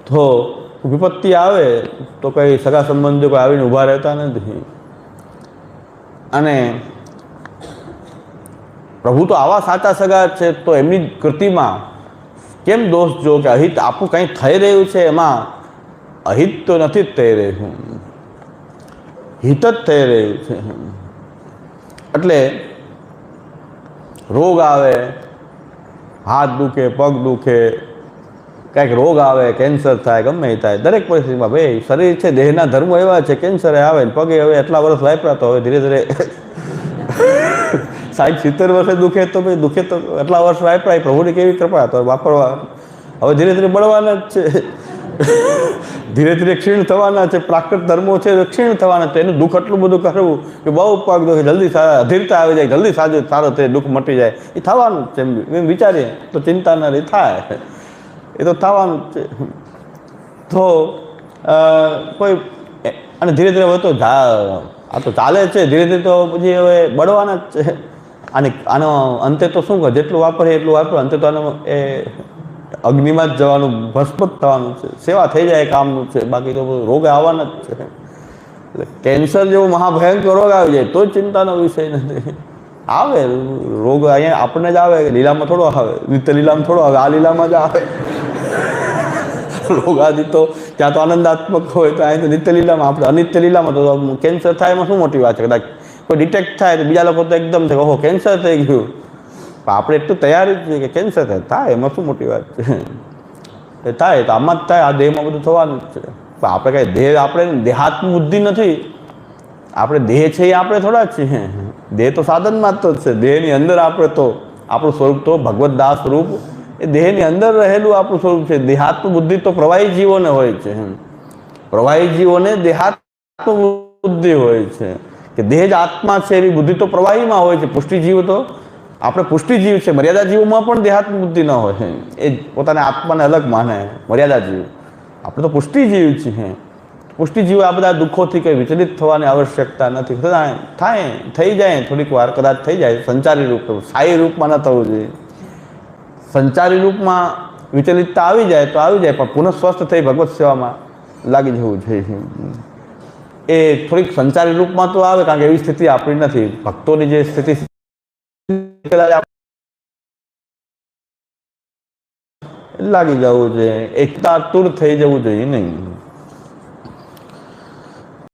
તો વિપત્તિ આવે તો કંઈ સગા સંબંધો કોઈ આવીને ઊભા રહેતા નથી. અને પ્રભુ તો આવા સાચા સગા છે, તો એમની કૃતિમાં કેમ દોષ જો કે અહિત આપણું કંઈ થઈ રહ્યું છે એમાં અહિત તો નથી જ થઈ રહ્યું, હિત જ થઈ રહ્યું છે. એટલે રોગ આવે, હાથ દુખે, પગ દુખે, કંઈક રોગ આવે, કેન્સર થાય, ગમે એ થાય, દરેક પરિસ્થિતિમાં ભાઈ શરીર છે, દેહના ધર્મો એવા છે, કેન્સર આવે, પગે હવે એટલા વર્ષ વાપરા તો હવે ધીરે ધીરે 60-70 વર્ષે દુખે તો ભાઈ દુખે તો એટલા વર્ષ વાપરાય, પ્રભુની કેવી કૃપા, તો વાપરવા હવે ધીરે ધીરે બળવાના જ છે. ધીરે ધીરે ક્ષીણ થવાના છે, પ્રાકૃત ધર્મો છે ક્ષીણ થવાના છે. એનું દુઃખ એટલું બધું કરવું કે બહુ પગ દુખે, જલ્દી અધીરતા આવી જાય, જલ્દી સારો તે દુઃખ મટી જાય, એ થવાનું જ છે. એમ વિચારીએ તો ચિંતા ના રહી, થાય, એ તો થવાનું જ છે. તો કોઈ અને ધીરે ધીરે હવે તો આ તો ચાલે છે, ધીરે ધીરે તો પછી હવે બળવાના જ છે. આનો અંતે તો શું કહે, જેટલું વાપરે એટલું વાપરે, અંતે તો આનો એ અગ્નિમાં જ જવાનું, ભસ્મ જ થવાનું છે. સેવા થઈ જાય કામનું છે, બાકી તો રોગ આવવાના જ છે. એટલે કેન્સર જેવો મહાભયંકર રોગ આવી જાય તો જ ચિંતાનો વિષય નથી. આવે રોગ અહીંયા આપણને જ આવે, લીલામાં થોડો આવે, નિત્ય લીલામાં થોડો આવે, આ લીલામાં જ આવે. રોગાદિ તો ત્યાં તો આનંદાત્મક હોય, તો અહીં તો નિત્ય લીલામાં, આપણે અનિત્ય લીલામાં તો કેન્સર થાય એમાં શું મોટી વાત છે. કદાચ કોઈ ડિટેક્ટ થાય તો બીજા લોકો તો એકદમ થાય, ઓહો કેન્સર થઈ ગયું. આપણે એટલું તૈયારી જ છે કે કેન્સર થાય, એમાં શું મોટી વાત છે. એ થાય તો આમાં જ થાય, આ દેહમાં બધું થવાનું જ છે. પણ આપણે કાંઈ દેહ, આપણે દેહાત્મ બુદ્ધિ નથી. આપણે દેહ છે એ આપણે થોડા જ છીએ. દેહ તો સાધન માત્ર જ છે. દેહની અંદર આપણે તો આપણું સ્વરૂપ તો ભગવત દાસ સ્વરૂપ એ દેહની અંદર રહેલું આપણું સ્વરૂપ છે. દેહાત્મ બુદ્ધિ તો પ્રવાહી જીવોને હોય છે. પ્રવાહી જીવોને દેહાત્મ બુદ્ધિ હોય છે કે દેહ જ આત્મા છે, એવી બુદ્ધિ તો પ્રવાહીમાં હોય છે. પુષ્ટિજીવ તો આપણે પુષ્ટિજીવ છે, મર્યાદા જીવોમાં પણ દેહાત્મ બુદ્ધિ ન હોય, એ પોતાને આત્માને અલગ માને મર્યાદા જીવ. આપણે તો પુષ્ટિજીવ છીએ. પુષ્ટિજીવ આ બધા દુઃખોથી કંઈ વિચલિત થવાની આવશ્યકતા નથી. થાય થઈ જાય થોડીક વાર, કદાચ થઈ જાય સંચારી રૂપ, સ્થાયી રૂપમાં ન થવું જોઈએ. સંચારી રૂપમાં વિચલિતતા આવી જાય તો આવી જાય, પણ પુનઃ સ્વસ્થ થઈ ભગવત સેવામાં લાગી જવું જોઈએ. એ થોડીક સંચારી રૂપમાં તો આવે, કારણ કે એવી સ્થિતિ આપણી નથી. ભક્તોની જે સ્થિતિ લાગી જવું જોઈએ, એકતા તુર થઈ જવું જોઈએ નહીં.